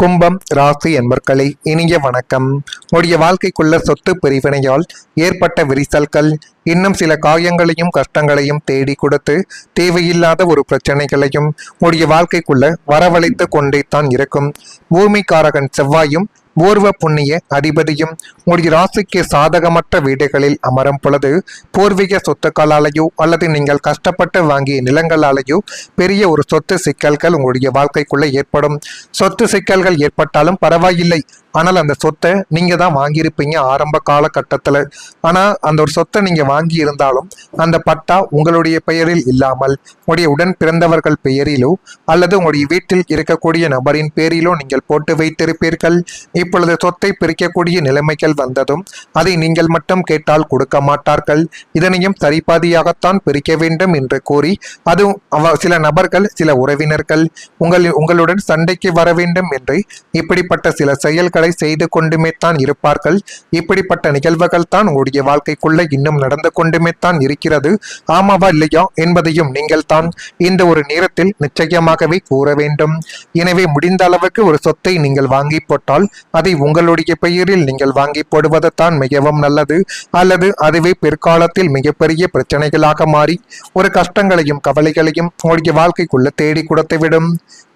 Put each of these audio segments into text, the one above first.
கும்பம் ராசி என்பர்களே இனிய வணக்கம். உடைய வாழ்க்கைக்குள்ள சொத்து பிரிவினையால் ஏற்பட்ட விரிசல்கள் இன்னும் சில காயங்களையும் கஷ்டங்களையும் தேடி கொடுத்து தேவையில்லாத ஒரு பிரச்சனைகளையும் உடைய வாழ்க்கைக்குள்ள வரவழைத்து கொண்டே தான் இருக்கும். பூமிக்காரகன் செவ்வாயும் பூர்வ புண்ணிய அதிபதியும் உடைய ராசிக்கு சாதகமற்ற வீடுகளில் அமரும் பொழுது பூர்வீக சொத்துக்களாலேயோ அல்லது நீங்கள் கஷ்டப்பட்டு வாங்கிய நிலங்களாலேயோ பெரிய ஒரு சொத்து சிக்கல்கள் உங்களுடைய வாழ்க்கைக்குள்ள ஏற்படும். சொத்து சிக்கல்கள் ஏற்பட்டாலும் பரவாயில்லை, ஆனால் அந்த சொத்தை நீங்க தான் வாங்கியிருப்பீங்க ஆரம்ப காலகட்டத்தில். ஆனா அந்த ஒரு சொத்தை நீங்க வாங்கி இருந்தாலும் அந்த பட்டா உங்களுடைய பெயரில் இல்லாமல் உங்களுடைய உடன் பிறந்தவர்கள் பெயரிலோ அல்லது உங்களுடைய வீட்டில் இருக்கக்கூடிய நபரின் பேரிலோ நீங்கள் போட்டு வைத்திருப்பீர்கள். இப்பொழுது சொத்தை பிரிக்கக்கூடிய நிலைமைகள் வந்ததும் அதை நீங்கள் மட்டும் கேட்டால் கொடுக்க மாட்டார்கள். இதனையும் சரிபாதியாகத்தான் பிரிக்க வேண்டும் என்று கூறி அது சில நபர்கள் சில உறவினர்கள் உங்களுடன் சண்டைக்கு வர வேண்டும் என்று இப்படிப்பட்ட சில செயல்களை செய்து கொண்டுமே தான் இருப்பார்கள். இப்படிப்பட்ட நிகழ்வுகள் தான் உங்களுடைய வாழ்க்கைக்குள்ள இன்னும் நடந்து கொண்டுமே தான் இருக்கிறது. ஆமாவா இல்லையா என்பதையும் நீங்கள் தான் இந்த ஒரு நேரத்தில் நிச்சயமாகவே கூற வேண்டும். எனவே முடிந்த அளவுக்கு ஒரு சொத்தை நீங்கள் வாங்கி போட்டால் அதை உங்களுடைய பெயரில் நீங்கள் வாங்கி போடுவது தான் மிகவும் நல்லது. அல்லது அதுவே பிற்காலத்தில் மிகப்பெரிய பிரச்சனைகளாக மாறி ஒரு கஷ்டங்களையும் கவலைகளையும் உங்களுடைய வாழ்க்கைக்குள்ள தேடி கொடுத்துவிடும்.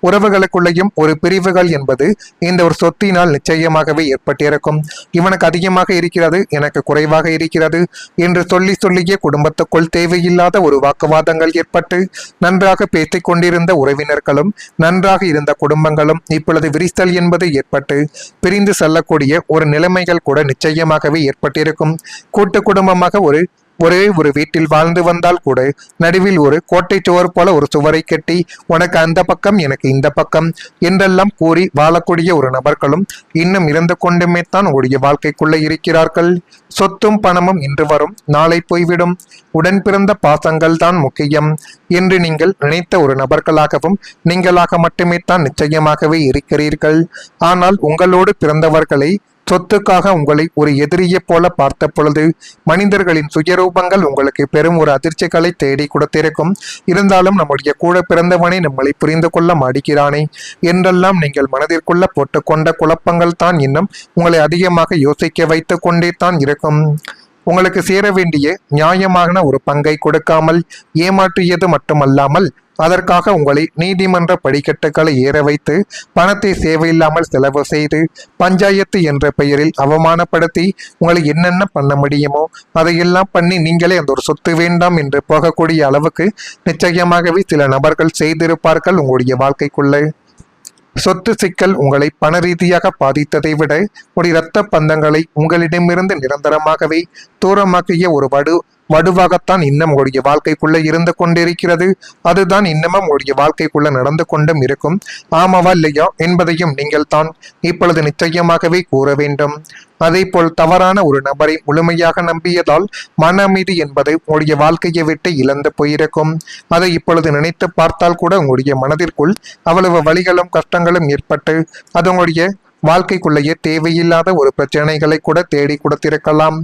உறவுகளுக்குள்ளேயும் ஒரு பிரிவுகள் என்பது இந்த ஒரு சொத்தினால் நிச்சயமாகவே ஏற்பட்டிருக்கும். இவனுக்கு அதிகமாக இருக்கிறது, எனக்கு குறைவாக இருக்கிறது என்று சொல்லியே குடும்பத்துக்குள் தேவையில்லாத ஒரு வாக்குவாதங்கள் ஏற்பட்டு நன்றாக பேசிக் கொண்டிருந்த உறவினர்களும் நன்றாக இருந்த குடும்பங்களும் இப்பொழுது விரிசல் என்பது ஏற்பட்டு பிரிந்து செல்லக்கூடிய ஒரு நிலைமைகள் கூட நிச்சயமாகவே ஏற்பட்டிருக்கும். கூட்டு குடும்பமாக ஒரே ஒரு வீட்டில் வாழ்ந்து வந்தால் கூட நடுவில் ஒரு கோட்டை சுவர் போல ஒரு சுவரை கட்டி உனக்கு அந்த பக்கம் எனக்கு இந்த பக்கம் என்றெல்லாம் கூறி வாழக்கூடிய ஒரு நபர்களும் இன்னும் இருந்து கொண்டுமே தான் உங்களுடைய வாழ்க்கைக்குள்ள இருக்கிறார்கள். சொத்தும் பணமும் இன்று வரும் நாளை போய்விடும், உடன் பிறந்த பாசங்கள் தான் முக்கியம் என்று நீங்கள் நினைத்த ஒரு நபர்களாகவும் நீங்களாக மட்டுமே தான் நிச்சயமாகவே இருக்கிறீர்கள். ஆனால் உங்களோடு பிறந்தவர்களை சொத்துக்காக உங்களை ஒரு எதிரியை போல பார்த்த பொழுது மனிதர்களின் சுயரூபங்கள் உங்களுக்கு பெரும் ஒரு அதிர்ச்சிகளை தேடி கொடுத்திருக்கும். இருந்தாலும் நம்முடைய கூட பிறந்தவனை நம்மளை புரிந்து கொள்ள மாட்டேங்கிறானே என்றெல்லாம் நீங்கள் மனதிற்குள்ள போட்டுக்கொண்ட குழப்பங்கள் தான் இன்னும் உங்களை அதிகமாக யோசிக்க வைத்து கொண்டே தான் இருக்கும். உங்களுக்கு சேர வேண்டிய நியாயமான ஒரு பங்கை கொடுக்காமல் ஏமாற்றியது மட்டுமல்லாமல் அதற்காக உங்களை நீதிமன்ற படிக்கட்டுகளை ஏற வைத்து பணத்தை தேவையில்லாமல் செலவு செய்து பஞ்சாயத்து என்ற பெயரில் அவமானப்படுத்தி உங்களை என்னென்ன பண்ண முடியுமோ அதையெல்லாம் பண்ணி நீங்களே அந்த ஒரு சொத்து வேண்டாம் என்று போகக்கூடிய அளவுக்கு நிச்சயமாகவே சில நபர்கள் செய்திருப்பார்கள் உங்களுடைய வாழ்க்கைக்குள்ளே. சொத்து சிக்கல் உங்களை பண ரீதியாக பாதித்ததை விட ஒரு இரத்த பந்தங்களை உங்களிடமிருந்து நிரந்தரமாகவே தூரமாக்கிய ஒரு வடுவாகத்தான் இன்னும் உங்களுடைய வாழ்க்கைக்குள்ள இருந்து கொண்டிருக்கிறது. அதுதான் இன்னமும் உங்களுடைய வாழ்க்கைக்குள்ள நடந்து கொண்டும் இருக்கும். ஆமாவா இல்லையா என்பதையும் நீங்கள் தான் இப்பொழுது நிச்சயமாகவே கூற வேண்டும். அதே போல் தவறான ஒரு நபரை முழுமையாக நம்பியதால் மன அமைதி என்பது உங்களுடைய வாழ்க்கையை விட்டு இழந்து போயிருக்கும். அதை இப்பொழுது நினைத்து பார்த்தால் கூட உங்களுடைய மனதிற்குள் அவ்வளவு வலிகளும் கஷ்டங்களும் ஏற்பட்டு அது உங்களுடைய வாழ்க்கைக்குள்ளேயே தேவையில்லாத ஒரு பிரச்சனைகளை கூட தேடி கொடுத்திருக்கலாம்.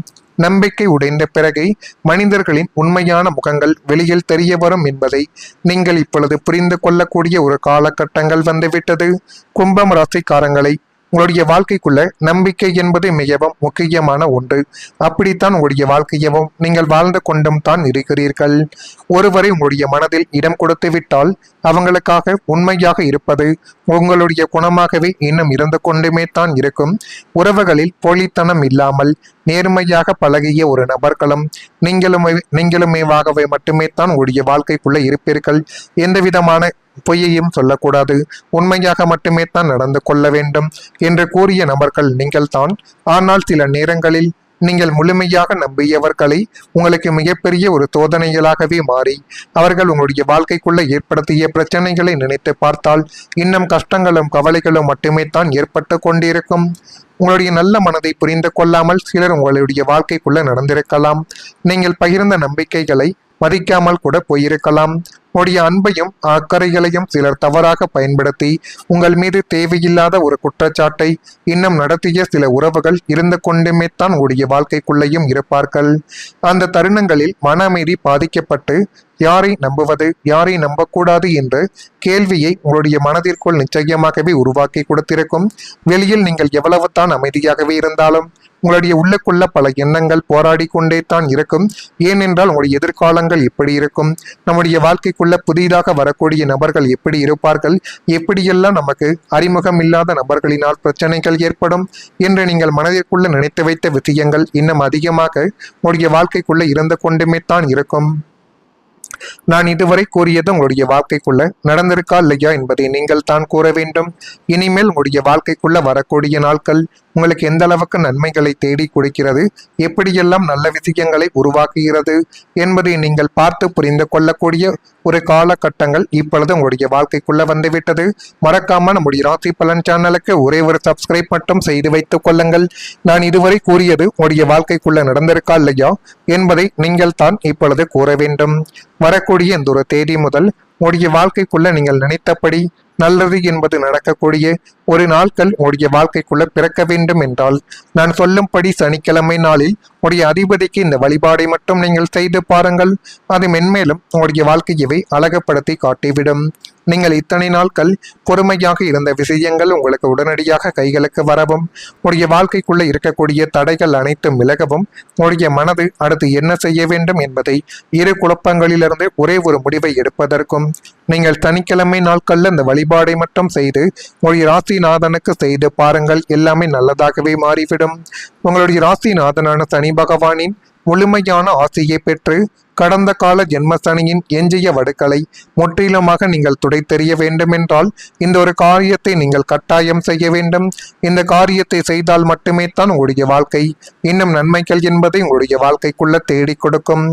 நம்பிக்கை உடைந்த பிறகு மனிதர்களின் உண்மையான முகங்கள் வெளியில் தெரிய வரும் என்பதை நீங்கள் இப்பொழுது புரிந்து கொள்ளக்கூடிய ஒரு காலகட்டங்கள் வந்துவிட்டது. கும்பம் ராசிக்காரங்களை உங்களுடைய வாழ்க்கைக்குள்ள நம்பிக்கை என்பது மிகவும் முக்கியமான ஒன்று. அப்படித்தான் உங்களுடைய வாழ்க்கையவும் நீங்கள் வாழ்ந்து கொண்டும் தான் இருக்கிறீர்கள். ஒருவரை உங்களுடைய மனதில் இடம் கொடுத்து விட்டால் அவங்களுக்காக உண்மையாக இருப்பது உங்களுடைய குணமாகவே இன்னும் இருந்து கொண்டுமே தான் இருக்கும். உறவுகளில் போலித்தனம் இல்லாமல் நேர்மையாக பழகிய ஒரு நபர்களும் நீங்களுமேவாகவே மட்டுமே தான் உங்களுடைய வாழ்க்கைக்குள்ள இருப்பீர்கள். எந்த விதமான பொய்யையும் சொல்லக்கூடாது, உண்மையாக மட்டுமே தான் நடந்து கொள்ள வேண்டும் என்று கூறிய நபர்கள் நீங்கள் தான். ஆனால் சில நேரங்களில் நீங்கள் முழுமையாக நம்பியவர்களை உங்களுக்கு மிகப்பெரிய ஒரு சோதனைகளாகவே மாறி அவர்கள் உங்களுடைய வாழ்க்கைக்குள்ள ஏற்படுத்திய பிரச்சனைகளை நினைத்து பார்த்தால் இன்னும் கஷ்டங்களும் கவலைகளும் மட்டுமே தான் ஏற்பட்டு கொண்டிருக்கும். உங்களுடைய நல்ல மனதை புரிந்து கொள்ளாமல் சிலர் உங்களுடைய வாழ்க்கைக்குள்ள நடந்திருக்கலாம். நீங்கள் பகிர்ந்த நம்பிக்கைகளை மதிக்காமல் கூட போயிருக்கலாம். உங்களுடைய அன்பையும் அக்கறைகளையும் சிலர் தவறாக பயன்படுத்தி உங்கள் மீது தேவையில்லாத ஒரு குற்றச்சாட்டை இன்னும் நடத்திய சில உறவுகள் இருந்து கொண்டுமே தான் உங்களுடைய வாழ்க்கைக்குள்ளேயும் இருப்பார்கள். அந்த தருணங்களில் மன அமைதி பாதிக்கப்பட்டு யாரை நம்புவது, யாரை நம்பக்கூடாது என்ற கேள்வியை உங்களுடைய மனதிற்குள் நிச்சயமாகவே உருவாக்கி கொடுத்திருக்கும். வெளியில் நீங்கள் எவ்வளவு தான் அமைதியாகவே இருந்தாலும் உங்களுடைய உள்ளுக்குள்ள பல எண்ணங்கள் போராடி கொண்டே தான் இருக்கும். ஏனென்றால் உங்களுடைய எதிர்காலங்கள் எப்படி இருக்கும், நம்முடைய வாழ்க்கைக்குள்ள புதிதாக வரக்கூடிய நபர்கள் எப்படி இருப்பார்கள், எப்படியெல்லாம் நமக்கு அறிமுகம் இல்லாத நபர்களினால் பிரச்சனைகள் ஏற்படும் என்று நீங்கள் மனதிற்குள்ள நினைத்து வைத்த விஷயங்கள் இன்னும் அதிகமாக உங்களுடைய வாழ்க்கைக்குள்ள இருந்து கொண்டுமே தான் இருக்கும். நான் இதுவரை கூறியது உங்களுடைய வாழ்க்கைக்குள்ள நடந்திருக்கா இல்லையா என்பதை நீங்கள் தான் கூற வேண்டும். இனிமேல் உங்களுடைய வாழ்க்கைக்குள்ள வரக்கூடிய நாட்கள் உங்களுக்கு எந்த அளவுக்கு நன்மைகளை தேடி கொடுக்கிறது, எப்படியெல்லாம் நல்ல விஷயங்களை உருவாக்குகிறது என்பதை நீங்கள் பார்த்து புரிந்து கொள்ளக்கூடிய ஒரு காலகட்டங்கள் இப்பொழுது உங்களுடைய வாழ்க்கைக்குள்ள வந்துவிட்டது. மறக்காம நம்முடைய ராசி பலன் சேனலுக்கு ஒரே ஒரு சப்ஸ்கிரைப் மட்டும் செய்து வைத்துக் கொள்ளுங்கள். நான் இதுவரை கூறியது உங்களுடைய வாழ்க்கைக்குள்ள நடந்திருக்கா இல்லையா என்பதை நீங்கள் தான் இப்பொழுது கூற வேண்டும். வரக்கூடிய இந்த ஒரு தேதி முதல் உங்களுடைய வாழ்க்கைக்குள்ள நீங்கள் நினைத்தபடி நல்லது என்பது நடக்கக்கூடிய ஒரு நாட்கள் உங்களுடைய வாழ்க்கைக்குள்ள பிறக்க வேண்டும் என்றால் நான் சொல்லும்படி சனிக்கிழமை நாளில் உங்களுடைய அதிபதிக்கு இந்த வழிபாடை மட்டும் நீங்கள் செய்து பாருங்கள். அது மென்மேலும் உங்களுடைய வாழ்க்கையவை அழகுபடுத்தி காட்டிவிடும். நீங்கள் இத்தனை நாட்கள் பொறுமையாக இருந்த விஷயங்கள் உங்களுக்கு உடனடியாக கைகளுக்கு வரவும், உங்களுடைய வாழ்க்கைக்குள்ள இருக்கக்கூடிய தடைகள் அனைத்தும் விலகவும், உங்களுடைய மனது அடுத்து என்ன செய்ய வேண்டும் என்பதை இரு குழப்பங்களிலிருந்து ஒரே ஒரு முடிவை எடுப்பதற்கும் நீங்கள் சனிக்கிழமை நாட்கள்ல இந்த வழிபாடை மட்டும் செய்து உங்களுடைய ராசிநாதனுக்கு செய்து பாருங்கள். எல்லாமே நல்லதாகவே மாறிவிடும். உங்களுடைய ராசிநாதனான சனி பகவானின் முழுமையான ஆசையை பெற்று கடந்த கால ஜென்மசனியின் எஞ்சிய வடுக்களை முற்றிலுமாக நீங்கள் துடைத்தெறிய வேண்டுமென்றால் இந்த ஒரு காரியத்தை நீங்கள் கட்டாயம் செய்ய வேண்டும். இந்த காரியத்தை செய்தால் மட்டுமே தான் உங்களுடைய வாழ்க்கை இன்னும் நன்மைகள் என்பதை உங்களுடைய வாழ்க்கைக்குள்ள தேடி கொடுக்கும்.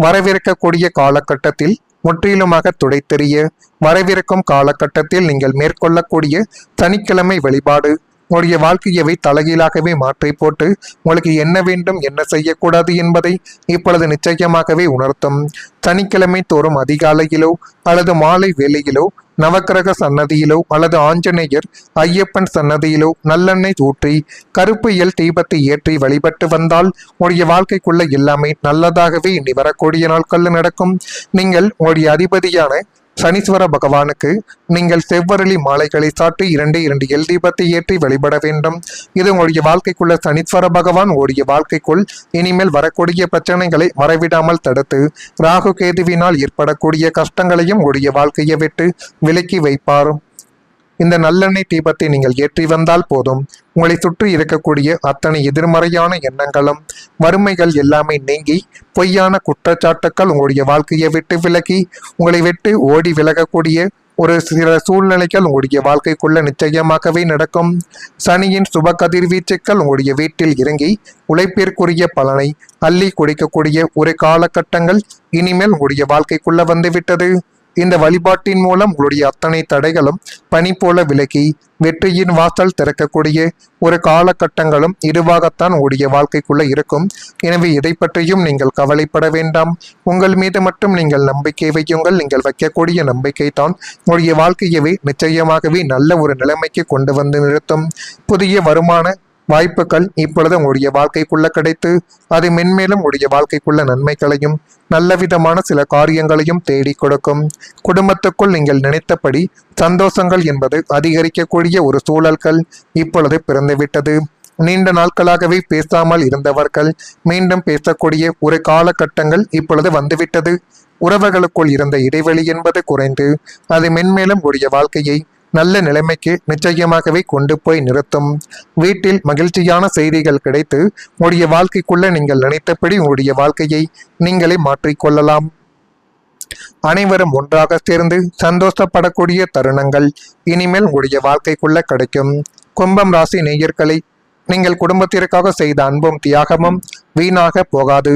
வரவிருக்கக்கூடிய காலகட்டத்தில் முற்றிலுமாக துடைத்தெறிய வரவிருக்கும் காலகட்டத்தில் நீங்கள் மேற்கொள்ளக்கூடிய சனிக்கிழமை வழிபாடு உங்களுடைய வாழ்க்கையவை தலைகீழாகவே மாற்றி போட்டு உங்களுக்கு என்ன வேண்டும் என்ன செய்யக்கூடாது என்பதை இப்பொழுது நிச்சயமாகவே உணர்த்தும். சனிக்கிழமை தோறும் அதிகாலையிலோ அல்லது மாலை வேளையிலோ நவக்கிரக சன்னதியிலோ அல்லது ஆஞ்சநேயர் ஐயப்பன் சன்னதியிலோ நல்லெண்ணெய் ஊற்றி கருப்பு எல் தீபத்தை ஏற்றி வழிபட்டு வந்தால் உங்களுடைய வாழ்க்கைக்குள்ள எல்லாமே நல்லதாகவே இனி வரக்கூடிய நாட்கள் நடக்கும். நீங்கள் உங்களுடைய அதிபதியான சனீஸ்வர பகவானுக்கு நீங்கள் செவ்வரளி மாலைகளை சாட்டி 2 எல் தீபத்தை ஏற்றி வழிபட வேண்டும். இது உங்களுடைய வாழ்க்கைக்குள்ள சனீஸ்வர பகவான் உங்களுடைய வாழ்க்கைக்குள் இனிமேல் வரக்கூடிய பிரச்சனைகளை வரவிடாமல் தடுத்து ராகு கேதுவினால் ஏற்படக்கூடிய கஷ்டங்களையும் உங்களுடைய வாழ்க்கையை விட்டு விலக்கி வைப்பார். இந்த நல்லெண்ணெய் தீபத்தை நீங்கள் ஏற்றி வந்தால் போதும், உங்களை சுற்றி இருக்கக்கூடிய அத்தனை எதிர்மறையான எண்ணங்களும் வறுமைகள் எல்லாமே நீங்கி பொய்யான குற்றச்சாட்டுக்கள் உங்களுடைய வாழ்க்கையை விட்டு விலகி உங்களை விட்டு ஓடி விலகக்கூடிய ஒரு சில சூழ்நிலைகள் உங்களுடைய வாழ்க்கைக்குள்ள நிச்சயமாகவே நடக்கும். சனியின் சுப கதிர்வீச்சுக்கள் உங்களுடைய வீட்டில் இறங்கி உழைப்பிற்குரிய பலனை அள்ளி குடிக்கக்கூடிய ஒரு காலகட்டங்கள் இனிமேல் உங்களுடைய வாழ்க்கைக்குள்ள வந்துவிட்டது. இந்த வழிபாட்டின் மூலம் உங்களுடைய அத்தனை தடைகளும் பனி போல விலகி வெற்றியின் வாசல் திறக்கக்கூடிய ஒரு காலகட்டங்களும் இதுவாகத்தான் உங்களுடைய வாழ்க்கைக்குள்ள இருக்கும். எனவே இதை பற்றியும் நீங்கள் கவலைப்பட வேண்டாம். உங்கள் மீது மட்டும் நீங்கள் நம்பிக்கை வையுங்கள். நீங்கள் வைக்கக்கூடிய நம்பிக்கை தான் உங்களுடைய வாழ்க்கையவே நிச்சயமாகவே நல்ல ஒரு நிலைமைக்கு கொண்டு வந்து நிறுத்தும். புதிய வருமான வாய்ப்புகள் இப்பொழுது உங்களுடைய வாழ்க்கைக்குள்ள கிடைத்து அது மென்மேலும் உங்களுடைய வாழ்க்கைக்குள்ள நன்மைகளையும் நல்ல விதமான சில காரியங்களையும் தேடி கொடுக்கும். குடும்பத்துக்குள் நீங்கள் நினைத்தபடி சந்தோஷங்கள் என்பது அதிகரிக்கக்கூடிய ஒரு சூழல்கள் இப்பொழுது பிறந்துவிட்டது. நீண்ட நாட்களாகவே பேசாமல் இருந்தவர்கள் மீண்டும் பேசக்கூடிய ஒரு காலகட்டங்கள் இப்பொழுது வந்துவிட்டது. உறவுகளுக்குள் இருந்த இடைவெளி என்பது குறைந்து அது மென்மேலும் உங்களுடைய வாழ்க்கையை நல்ல நிலைமைக்கு நிச்சயமாகவே கொண்டு போய் நிறுத்தும். வீட்டில் மகிழ்ச்சியான செய்திகள் கிடைத்து உங்களுடைய வாழ்க்கைக்குள்ள நீங்கள் நினைத்தபடி உங்களுடைய வாழ்க்கையை நீங்களே மாற்றிக்கொள்ளலாம். அனைவரும் ஒன்றாக சேர்ந்து சந்தோஷப்படக்கூடிய தருணங்கள் இனிமேல் உங்களுடைய வாழ்க்கைக்குள்ள கிடைக்கும். கும்பம் ராசி நேயர்களை, நீங்கள் குடும்பத்திற்காக செய்த அன்பும் தியாகமும் வீணாக போகாது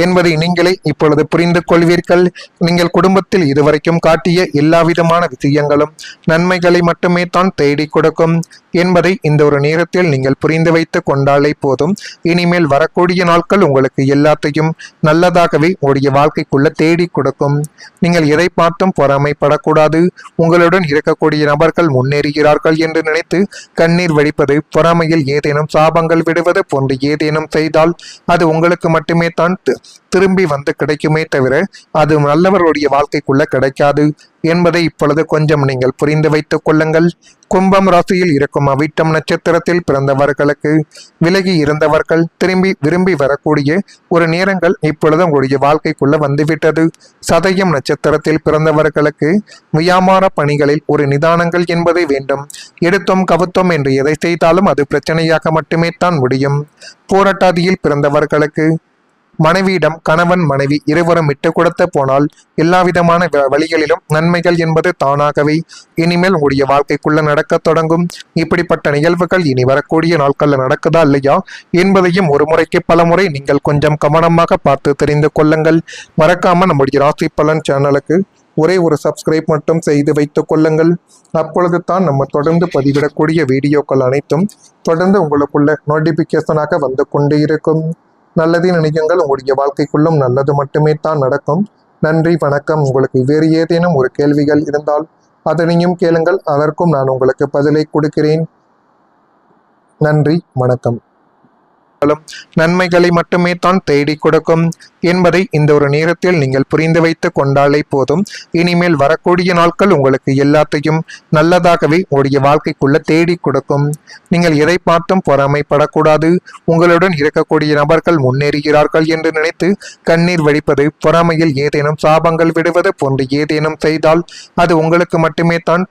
என்பதை நீங்களே இப்பொழுது புரிந்து கொள்வீர்கள். நீங்கள் குடும்பத்தில் இதுவரைக்கும் காட்டிய எல்லா விதமான விஷயங்களும் நன்மைகளை மட்டுமே தான் தேடி கொடுக்கும் என்பதை இந்த ஒரு நேரத்தில் நீங்கள் புரிந்து வைத்து கொண்டாலே போதும். இனிமேல் வரக்கூடிய நாட்கள் உங்களுக்கு எல்லாத்தையும் நல்லதாகவே உங்களுடைய வாழ்க்கைக்குள்ள தேடி கொடுக்கும். நீங்கள் எதை பார்த்தும் பொறாமைப்படக்கூடாது. உங்களுடன் இருக்கக்கூடிய நபர்கள் முன்னேறுகிறார்கள் என்று நினைத்து கண்ணீர் வடிப்பது, பொறாமையில் ஏதேனும் சாபங்கள் விடுவது போன்று ஏதேனும் செய்தால் அது உங்களுக்கு மட்டுமே தான் திரும்பி வந்து கிடைக்குமே தவிர அது நல்லவர்களுடைய வாழ்க்கைக்குள்ள கிடைக்காது என்பதை இப்பொழுது கொஞ்சம் நீங்கள் புரிந்து வைத்துக் கொள்ளுங்கள். கும்பம் ராசியில் இருக்கும் அவிட்டம் நட்சத்திரத்தில் பிறந்தவர்களுக்கு விலகி இருந்தவர்கள் திரும்பி விரும்பி வரக்கூடிய ஒரு நேரங்கள் இப்பொழுது உங்களுடைய வாழ்க்கைக்குள்ள வந்துவிட்டது. சதயம் நட்சத்திரத்தில் பிறந்தவர்களுக்கு வியாபார பணிகளில் ஒரு நிதானங்கள் என்பதை வேண்டும். எடுத்தோம் கவுத்தோம் என்று எதை செய்தாலும் அது பிரச்சனையாக மட்டுமே தான் முடியும். போராட்டாதியில் பிறந்தவர்களுக்கு மனைவியிடம் கணவன் மனைவி இருவரும் விட்டு கொடுத்து போனால் எல்லாவிதமான வழிகளிலும் நன்மைகள் என்பது தானாகவே இனிமேல் உங்களுடைய வாழ்க்கைக்குள்ள நடக்க தொடங்கும். இப்படிப்பட்ட நிகழ்வுகள் இனி வரக்கூடிய நாட்கள்ல நடக்குதா இல்லையா என்பதையும் ஒரு முறைக்கு பல முறை நீங்கள் கொஞ்சம் கவனமாக பார்த்து தெரிந்து கொள்ளுங்கள். மறக்காம நம்முடைய ராசி பலன் சேனலுக்கு ஒரே ஒரு சப்ஸ்கிரைப் மட்டும் செய்து வைத்துக் கொள்ளுங்கள். அப்பொழுது தான் நம்ம தொடர்ந்து பதிவிடக்கூடிய வீடியோக்கள் அனைத்தும் தொடர்ந்து உங்களுக்குள்ள நோட்டிபிகேஷனாக வந்து கொண்டே இருக்கும். நல்லதே நினைக்குங்கள், உங்களுடைய வாழ்க்கைக்குள்ளும் நல்லது மட்டுமே தான் நடக்கும். நன்றி, வணக்கம். உங்களுக்கு வேறு ஏதேனும் ஒரு கேள்விகள் இருந்தால் அதனையும் கேளுங்கள், அதற்கும் நான் உங்களுக்கு பதிலை கொடுக்கிறேன். நன்றி, வணக்கம். நன்மைகளை மட்டுமே தான் தேடி கொடுக்கும் என்பதை இந்த ஒரு நேரத்தில் நீங்கள் புரிந்து வைத்து கொண்டாலே போதும். இனிமேல் வரக்கூடிய நாட்கள் உங்களுக்கு எல்லாத்தையும் நல்லதாகவே உங்களுடைய வாழ்க்கைக்குள்ள தேடி கொடுக்கும். நீங்கள் எதை பார்த்தும் பொறாமைப்படக்கூடாது. உங்களுடன் இருக்கக்கூடிய நபர்கள் முன்னேறுகிறார்கள் என்று நினைத்து கண்ணீர் வடிப்பது, பொறாமையில் ஏதேனும் சாபங்கள் விடுவது போன்று ஏதேனும் செய்தால் அது உங்களுக்கு மட்டுமே தான்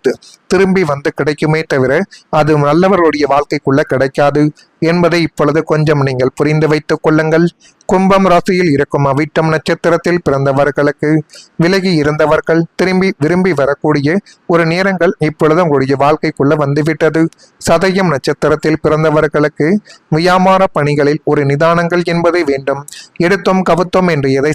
திரும்பி வந்து கிடைக்குமே தவிர அது நல்லவர்களுடைய வாழ்க்கைக்குள்ள கிடைக்காது என்பதை இப்பொழுது கொஞ்சம் நீங்கள் புரிந்து வைத்துக் கொள்ளுங்கள். கும்பம் ராசியில் இருக்கும் அவிட்டம் நட்சத்திரத்தில் பிறந்தவர்களுக்கு விலகி இருந்தவர்கள் திரும்பி விரும்பி வரக்கூடிய ஒரு நேரங்கள் இப்பொழுது உங்களுடைய வாழ்க்கைக்குள்ள வந்துவிட்டது. சதயம் நட்சத்திரத்தில் பிறந்தவர்களுக்கு வியாபார பணிகளில் ஒரு நிதானங்கள் என்பதை வேண்டும். எடுத்தோம் கவுத்தோம் என்று எதை